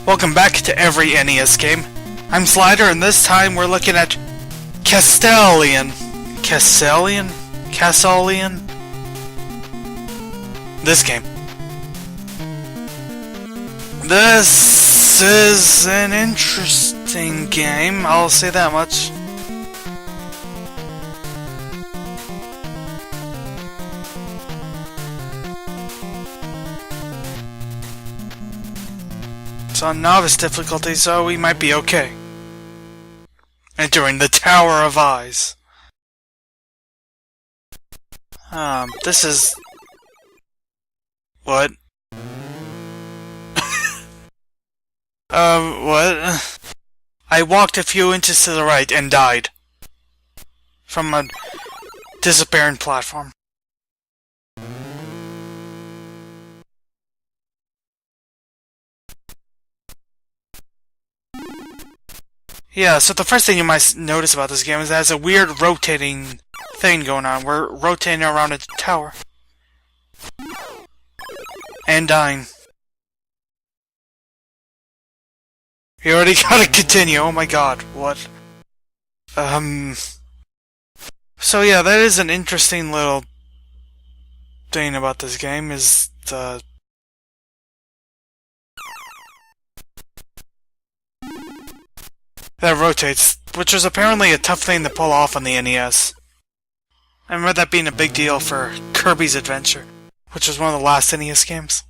Welcome back to every NES game. I'm Slider, and this time we're looking at Castelian. Castelian? Castelian? This game. This is an interesting game, I'll say that much. It's on novice difficulty, so we might be okay. Entering the Tower of Eyes. This is... What? What? I walked a few inches to the right and died. From a disappearing platform. Yeah, so the first thing you might notice about this game is that it has a weird rotating thing going on. We're rotating around a tower. And dying. You already gotta continue, oh my god, what? So yeah, that is an interesting little thing about this game, is the... that rotates, which was apparently a tough thing to pull off on the NES. I remember that being a big deal for Kirby's Adventure, which was one of the last NES games.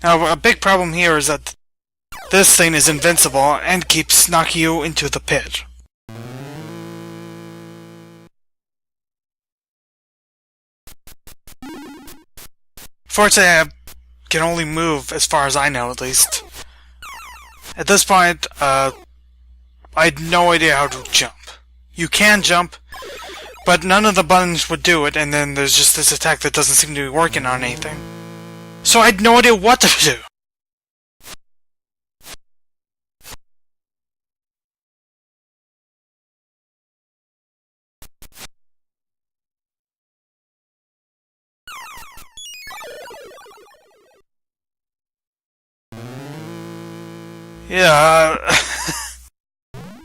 Now, a big problem here is that this thing is invincible and keeps knocking you into the pit. Fortunately, I can only move, as far as I know, at least. At this point, I had no idea how to jump. You can jump, but none of the buttons would do it, and then there's just this attack that doesn't seem to be working on anything. So I had no idea what to do! Yeah,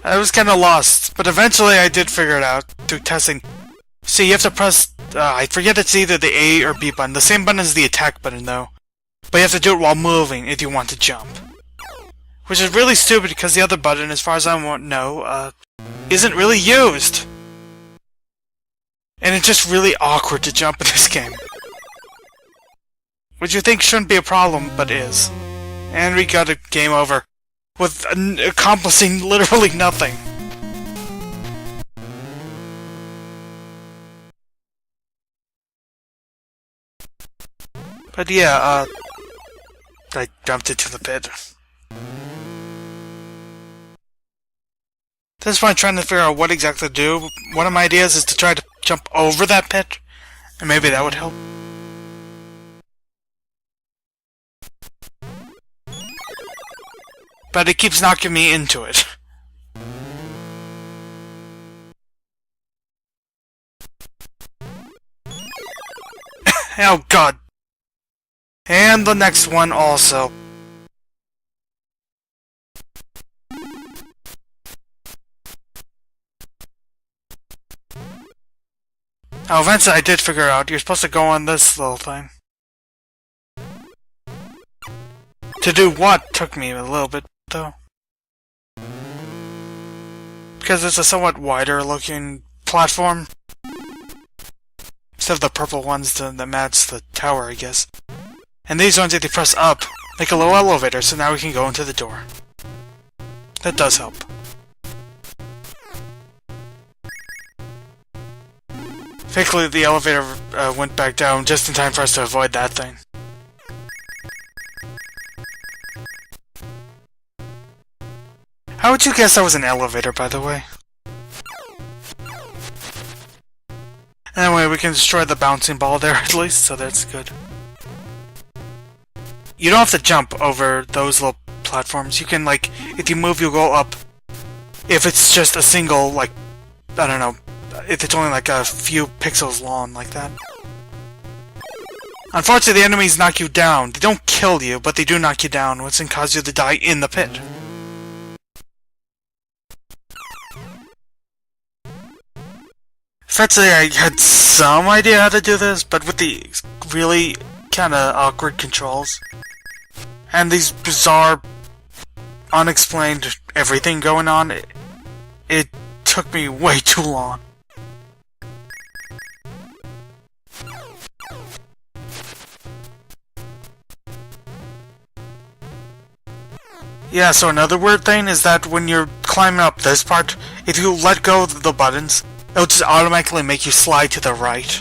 I was kinda lost, but eventually I did figure it out through testing. See, you have to press, I forget it's either the A or B button. The same button as the attack button, though. But you have to do it while moving if you want to jump. Which is really stupid because the other button, as far as I know, isn't really used. And it's just really awkward to jump in this game. Which you think shouldn't be a problem, but is. And we got a game over. With accomplishing literally nothing. But yeah, I dumped it to the pit. This point, trying to figure out what exactly to do. One of my ideas is to try to jump over that pit, and maybe that would help. But it keeps knocking me into it. Oh god. And the next one also. Oh, eventually I did figure out you're supposed to go on this little thing. To do what took me a little bit, though. Because it's a somewhat wider looking platform. Instead of the purple ones that match the tower, I guess. And these ones, if you press up, make a little elevator, so now we can go into the door. That does help. Thankfully, the elevator went back down just in time for us to avoid that thing. How would you guess that was an elevator, by the way? Anyway, we can destroy the bouncing ball there at least, so that's good. You don't have to jump over those little platforms. You can, if you move, you'll go up. If it's just a single, I don't know, if it's only like a few pixels long like that. Unfortunately, the enemies knock you down. They don't kill you, but they do knock you down, which can cause you to die in the pit. Fortunately, I had some idea how to do this, but with the really kind of awkward controls and these bizarre, unexplained everything going on, it took me way too long. Yeah, so another weird thing is that when you're climbing up this part, if you let go of the buttons, it'll just automatically make you slide to the right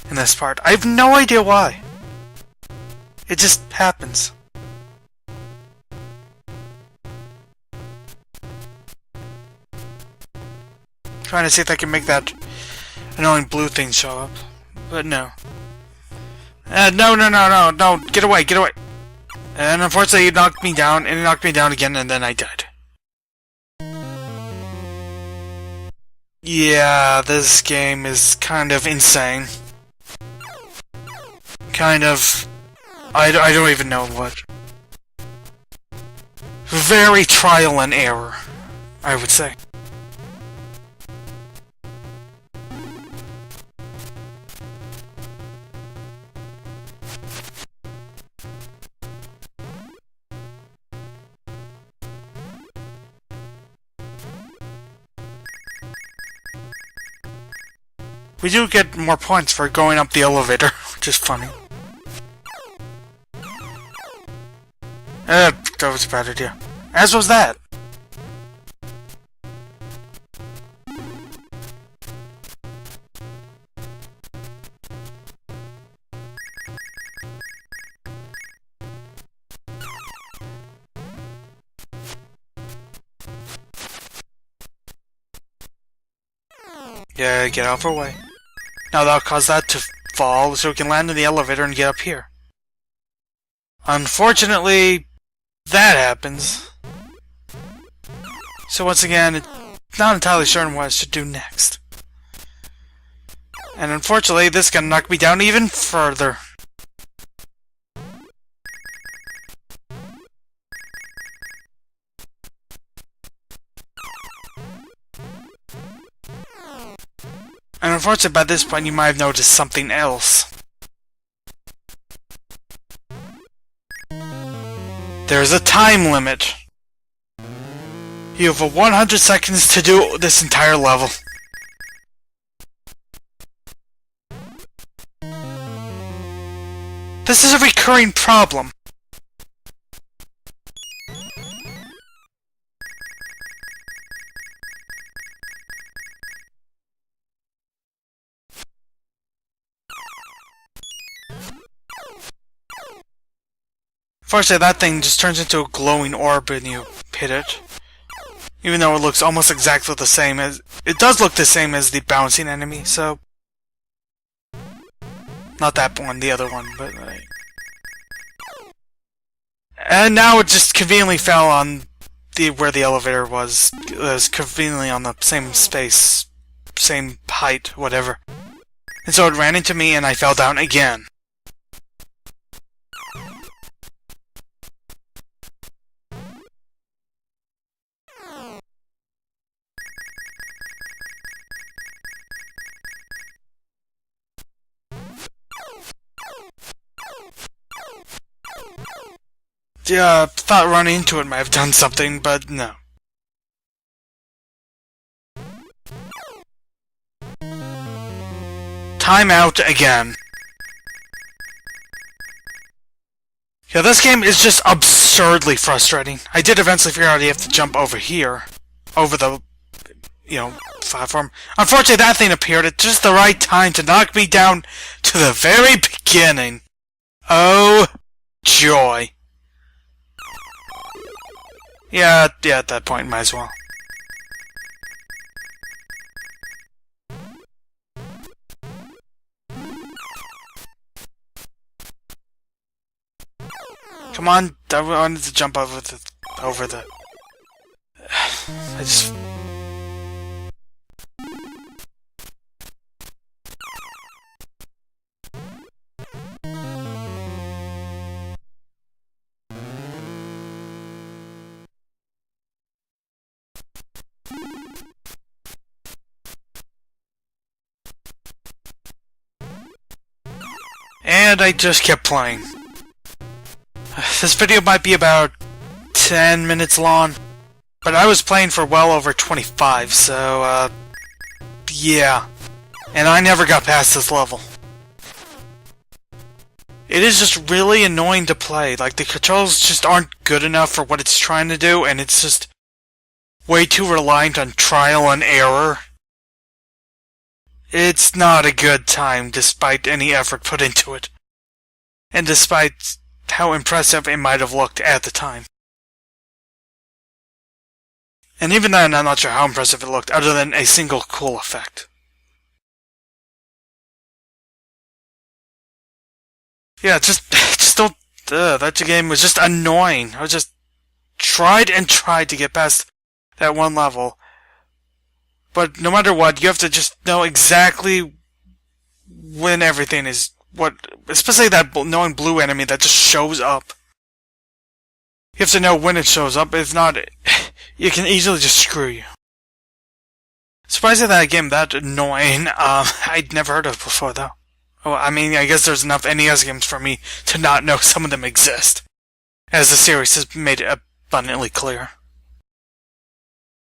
in this part. I have no idea why. It just happens. Trying to see if I can make that annoying blue thing show up, but no. No, get away, get away. And unfortunately, it knocked me down, and it knocked me down again, and then I died. Yeah, this game is kind of insane. Kind of... I don't even know what. Very trial and error, I would say. We do get more points for going up the elevator, which is funny. That was a bad idea. As was that. Yeah, get out of our way. Now that'll cause that to fall so we can land in the elevator and get up here. Unfortunately, that happens. So once again, it's not entirely sure on what I should do next. And unfortunately, this is gonna knock me down even further. And unfortunately, by this point, you might have noticed something else. There's a time limit. You have 100 seconds to do this entire level. This is a recurring problem. Fortunately, that thing just turns into a glowing orb when you hit it. Even though it looks almost exactly the same as... It does look the same as the bouncing enemy, so... Not that one, the other one, but... And now it just conveniently fell on where the elevator was. It was conveniently on the same space, same height, whatever. And so it ran into me and I fell down again. Yeah, thought running into it might have done something, but no. Time out again. Yeah, this game is just absurdly frustrating. I did eventually figure out you have to jump over here. Over the, platform. Unfortunately, that thing appeared at just the right time to knock me down to the very beginning. Oh, joy. Yeah, at that point, might as well. Come on, I wanted to jump over the... I just... and I just kept playing. This video might be about 10 minutes long, but I was playing for well over 25, so, yeah. And I never got past this level. It is just really annoying to play. Like, the controls just aren't good enough for what it's trying to do, and it's just way too reliant on trial and error. It's not a good time, despite any effort put into it. And despite how impressive it might have looked at the time. And even then, I'm not sure how impressive it looked, other than a single cool effect. Yeah, just don't... that game was just annoying. I just tried and tried to get past that one level. But no matter what, you have to just know exactly when everything is... especially that annoying blue enemy that just shows up. You have to know when it shows up. If not, it can easily just screw you. Surprising that game that annoying. I'd never heard of it before, though. Well, I mean, I guess there's enough NES games for me to not know some of them exist, as the series has made it abundantly clear.